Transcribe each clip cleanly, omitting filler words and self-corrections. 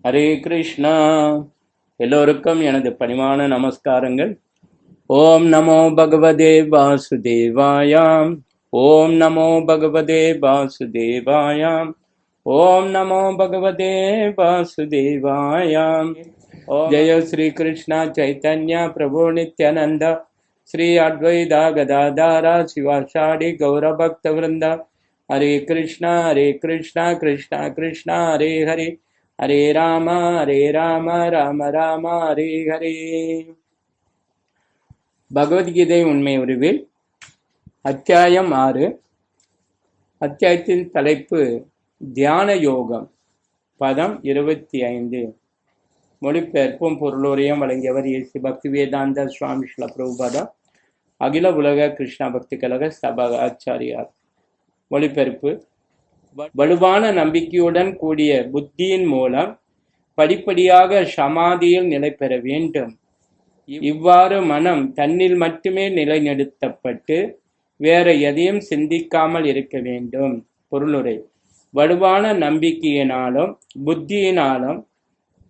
ஹரே கிருஷ்ணா. எல்லோருக்கும் எனது பணிவான நமஸ்காரங்கள். ஓம் நமோ பகவதே வாசுதேவாயாம். ஓம் நமோ பகவதே வாசுதேவாயாம். ஓம் நமோ பகவதே வாசுதேவாயாம். ஜெய ஸ்ரீ கிருஷ்ணா சைத்தன்யா பிரபு நித்யானந்தா ஸ்ரீ அத்வைதா கதாதாரா சிவாஷாடி கௌரபக்த விருந்தா. ஹரே கிருஷ்ணா கிருஷ்ணா கிருஷ்ணா ஹரே ஹரே, ஹரே ராம ராம ராம ஹரே ஹரே. பகவத்கீதை உண்மை உருவில் அத்தியாயம் 6. அத்தியாயத்தின் தலைப்பு தியான யோகம். பதம் 25. மொழிபெயர்ப்பும் பொருளுரையும் வழங்கியவர் ஏசி பக்தி வேதாந்த சுவாமி ஸ்ரீல பிரபுபாதா, அகில உலக கிருஷ்ணா பக்தி கழக சபா ஆச்சாரியார். மொழிபெயர்ப்பு: வலுவான நம்பிக்கையுடன் கூடிய புத்தியின் மூலம் படிப்படியாக சமாதியில் நிலை பெற வேண்டும். இவ்வாறு மனம் தன்னில் மட்டுமே நிலைநிறுத்தப்பட்டு வேற எதையும் சிந்திக்காமல் இருக்க வேண்டும். பொருளுரை: வலுவான நம்பிக்கையினாலும் புத்தியினாலும்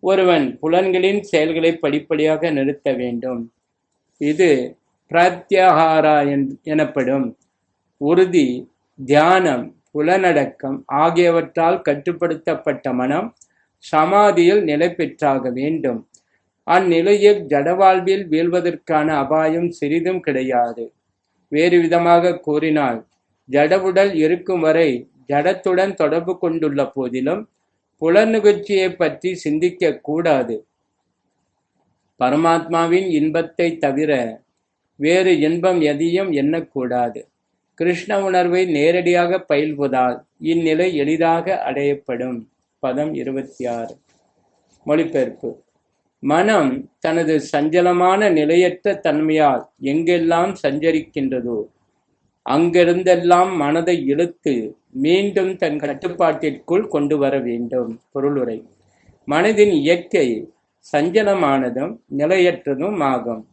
ஒருவன் புலன்களின் செயல்களை படிப்படியாக நிறுத்த வேண்டும். இது பிரத்யாகாரா எனப்படும். உறுதி, தியானம், புலனடக்கம் ஆகியவற்றால் கட்டுப்படுத்தப்பட்ட மனம் சமாதியில் நிலை பெற்றாக வேண்டும். அந்நிலையில் ஜடவாழ்வில் வீழ்வதற்கான அபாயம் சிறிதும் கிடையாது. வேறு விதமாக கூறினால், ஜடவுடல் இருக்கும் வரை ஜடத்துடன் தொடர்பு கொண்டுள்ள போதிலும் புலனுகர்ச்சியை பற்றி சிந்திக்க கூடாது. பரமாத்மாவின் இன்பத்தை தவிர வேறு இன்பம் எதையும் எண்ணக்கூடாது. கிருஷ்ண உணர்வை நேரடியாக பயில்வதால் இந்நிலை எளிதாக அடையப்படும். பதம் 26. மொழிபெயர்ப்பு: மனம் தனது சஞ்சலமான நிலையற்ற தன்மையால் எங்கெல்லாம் சஞ்சரிக்கின்றதோ அங்கிருந்தெல்லாம் மனதை இழுத்து மீண்டும் தன் கட்டுப்பாட்டிற்குள் கொண்டு வர வேண்டும். பொருளுரை: மனதின் இயற்கை சஞ்சலமானதும் நிலையற்றதும் ஆகும்.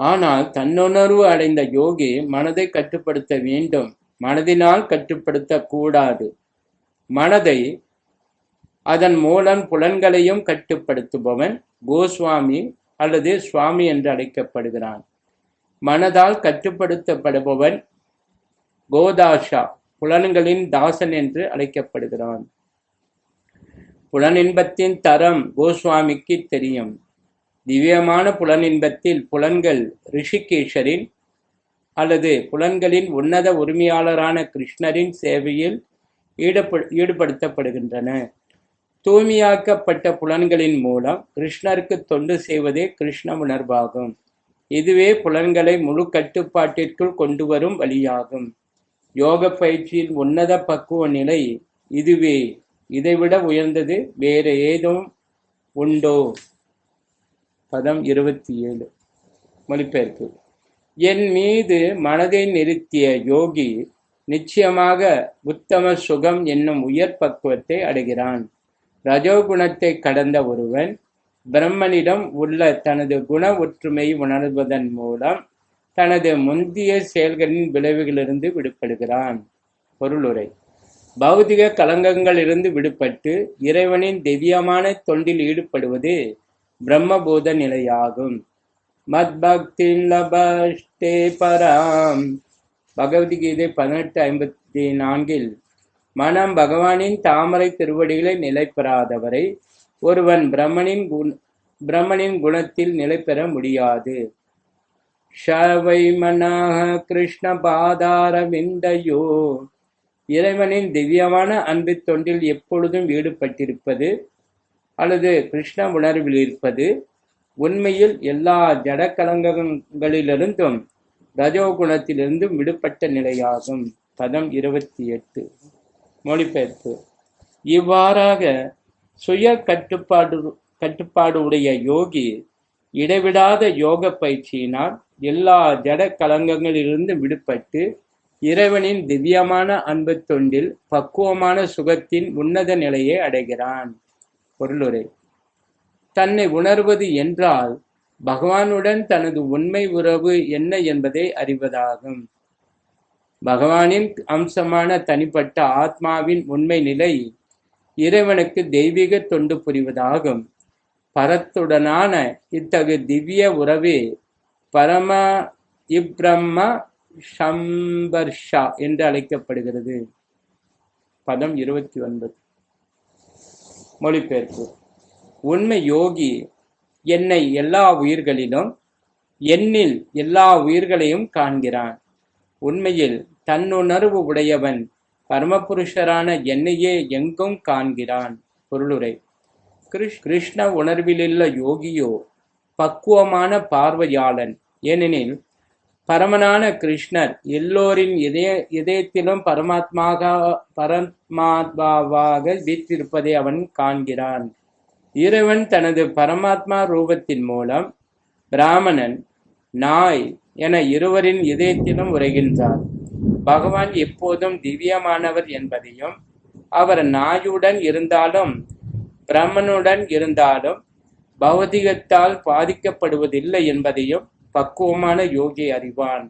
ஆனால் தன்னுணர்வு அடைந்த யோகி மனதை கட்டுப்படுத்த வேண்டும், மனதினால் கட்டுப்படுத்த கூடாது. மனதை அதன் மூலம் புலன்களையும் கட்டுப்படுத்துபவன் கோஸ்வாமி அல்லது சுவாமி என்று அழைக்கப்படுகிறான். மனதால் கட்டுப்படுத்தப்படுபவன் கோதாஷா, புலன்களின் தாசன் என்று அழைக்கப்படுகிறான். புலனின்பத்தின் தரம் கோஸ்வாமிக்கு தெரியும். திவ்யமான புலனின்பத்தில் புலன்கள் ரிஷிகேஷரின் அல்லது புலன்களின் உன்னத உரிமையாளரான கிருஷ்ணரின் சேவையில் ஈடுபடுத்தப்படுகின்றன. தூய்மையாக்கப்பட்ட புலன்களின் மூலம் கிருஷ்ணருக்கு தொண்டு செய்வதே கிருஷ்ண உணர்வாகும். இதுவே புலன்களை முழு கட்டுப்பாட்டிற்குள் கொண்டு வரும் வழியாகும். யோக பயிற்சியில் உன்னத பக்குவ நிலை இதுவே. இதைவிட உயர்ந்தது வேறு ஏதும் உண்டோ? பதம் 27. மொழிபெயர்ப்பு: என் மீது மனதை நிறுத்திய யோகி நிச்சயமாக உத்தம சுகம் என்னும் உயர் பக்குவத்தை அடைகிறான். ரஜோகுணத்தை கடந்த ஒருவன் பிரம்மனிடம் உள்ள தனது குண ஒற்றுமையை உணர்வதன் மூலம் தனது முந்தைய செயல்களின் விளைவுகளிலிருந்து விடுபடுகிறான். பொருளுரை: பௌதிக கலங்கங்களிலிருந்து விடுபட்டு இறைவனின் திவ்யமான தொண்டில் ஈடுபடுவது பிரம்மபோத நிலையாகும். மத் பக்தி லபஷ்டே பராம். பகவத்கீதை 18:54. மனம் பகவானின் தாமரை திருவடிகளை நிலை பெறாதவரை ஒருவன் பிரம்மனின் குணத்தில் நிலை பெற முடியாது. ஷவை மனஹ கிருஷ்ண பாதார விந்தையோ. இறைவனின் திவ்யமான அன்பு தொண்டில் எப்பொழுதும் ஈடுபட்டிருப்பது அல்லது கிருஷ்ண உணர்வில் இருப்பது உண்மையில் எல்லா ஜட கலங்கங்களிலிருந்தும் ரஜோகுணத்திலிருந்தும் விடுபட்ட நிலையாகும். பதம் 28. மொழிபெயர்ப்பு: இவ்வாறாக சுய கட்டுப்பாடு உடைய யோகி இடைவிடாத யோக பயிற்சியினால் எல்லா ஜட கலங்கங்களிலிருந்து விடுபட்டு இறைவனின் திவ்யமான அன்பு தொண்டில் பக்குவமான சுகத்தின் உன்னத நிலையை அடைகிறான். பொருளுரை: தன்னை உணர்வது என்றால் பகவானுடன் தனது உண்மை உறவு என்ன என்பதை அறிவதாகும். பகவானின் அம்சமான தனிப்பட்ட ஆத்மாவின் உண்மை நிலை இறைவனுக்கு தெய்வீக தொண்டு புரிவதாகும். பரத்துடனான இத்தகு திவ்ய உறவே பரம இப்ரம்ம சம்பர்ஷா என்று அழைக்கப்படுகிறது. பதம் 29. மொழிபெயர்ப்பு. உண்மை யோகி என்னை எல்லா உயிர்களிலும், என்னில் எல்லா உயிர்களையும் காண்கிறான். உண்மையில் தன்னுணர்வு உடையவன் பரமபுருஷரான என்னையே எங்கும் காண்கிறான். பொருளுரை. கிருஷ்ண உணர்விலுள்ள யோகியோ பக்குவமான பார்வையாளன். ஏனெனில் பரமனான கிருஷ்ணர் எல்லோரின் இதயத்திலும் பரமாத்மாவாக வீற்றிருப்பதை அவன் காண்கிறான். இறைவன் தனது பரமாத்மா ரூபத்தின் மூலம் பிராமணன், நாய் என இருவரின் இதயத்திலும் உரைகின்றார். பகவான் எப்போதும் திவ்யமானவர் என்பதையும், அவர் நாயுடன் இருந்தாலும் பிரம்மனுடன் இருந்தாலும் பௌதிகத்தால் பாதிக்கப்படுவதில்லை என்பதையும் பக்குவமான யோகி அறிவான்.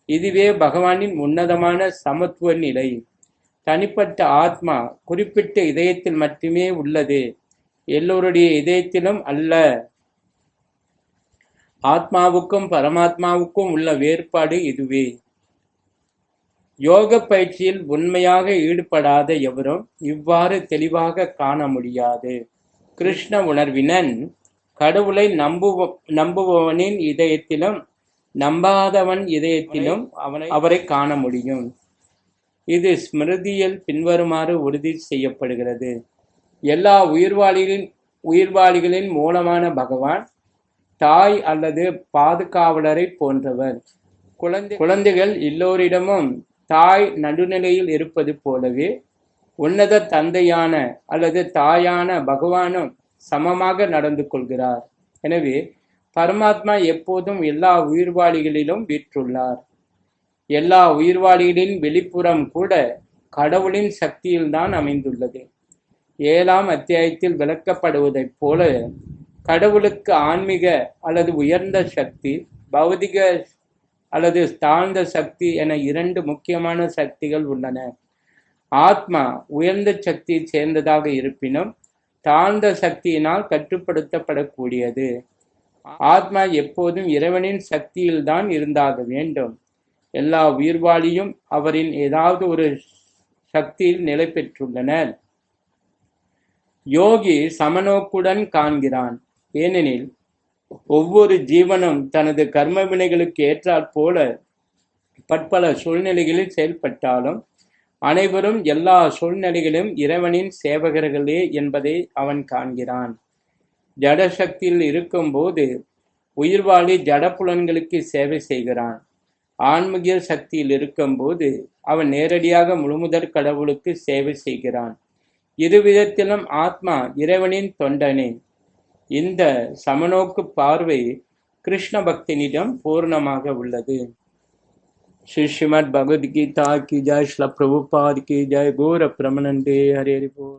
இதுவே பகவானின் உன்னதமான சமத்துவ நிலை. தனிப்பட்ட ஆத்மா குறிப்பிட்ட இதயத்தில் மட்டுமே உள்ளது, எல்லோருடைய இதயத்திலும் அல்ல. ஆத்மாவுக்கும் பரமாத்மாவுக்கும் உள்ள வேறுபாடு இதுவே. யோக பயிற்சியில் உண்மையாக ஈடுபடாத எவரும் இவ்வாறு தெளிவாக காண முடியாது. கிருஷ்ண உணர்வினன் கடவுளை நம்புபவனின் இதயத்திலும் நம்பாதவன் இதயத்திலும் அவரை காண முடியும். இது ஸ்மிருதியில் பின்வருமாறு உறுதி செய்யப்படுகிறது. எல்லா உயிர்வாளிகளின் மூலமான பகவான் தாய் அல்லது பாதுகாவலரை போன்றவர். குழந்தைகள் எல்லோரிடமும் தாய் நடுநிலையில் இருப்பது போலவே உன்னத தந்தையான அல்லது தாயான பகவானும் சமமாக நடந்து கொள்கிறார். எனவே பரமாத்மா எப்போதும் எல்லா உயிர்வாளிகளிலும் வீற்றுள்ளார். எல்லா உயிர்வாளிகளின் வெளிப்புறம் கூட கடவுளின் சக்தியில்தான் அமைந்துள்ளது. 7ஆம் அத்தியாயத்தில் விளக்கப்படுவதைப் போல கடவுளுக்கு ஆன்மீக அல்லது உயர்ந்த சக்தி, பௌதிக அல்லது தாழ்ந்த சக்தி என 2 முக்கியமான சக்திகள் உள்ளன. ஆத்மா உயர்ந்த சக்தியை சேர்ந்ததாக இருப்பினும் தாழ்ந்த சக்தியினால் கட்டுப்படுத்தப்படக்கூடியது. ஆத்மா எப்போதும் இறைவனின் சக்தியில்தான் இருந்தாக வேண்டும். எல்லா உயிர்வாளியும் அவரின் ஏதாவது ஒரு சக்தியில் நிலை பெற்றுள்ளனர். யோகி சமநோக்குடன் காண்கிறான். ஏனெனில் ஒவ்வொரு ஜீவனும் தனது கர்ம வினைகளுக்கு ஏற்றாற் போல பற்பல சூழ்நிலைகளில் செயல்பட்டாலும் அனைவரும் எல்லா சூழ்நிலைகளிலும் இறைவனின் சேவகர்களே என்பதை அவன் காண்கிறான். ஜட சக்தியில் இருக்கும்போது உயிர்வாளி ஜட புலன்களுக்கு சேவை செய்கிறான். ஆன்மீக சக்தியில் இருக்கும்போது அவன் நேரடியாக முழுமுதற் கடவுளுக்கு சேவை செய்கிறான். இருவிதத்திலும் ஆத்மா இறைவனின் தொண்டனே. இந்த சமநோக்கு பார்வை கிருஷ்ண பக்தனிடம் பூர்ணமாக உள்ளது. श्री श्रीमद् भगवद गीता की जय, श्री प्रभुपाद की जय, गौर प्रमानंदे, हरे हरि बोल।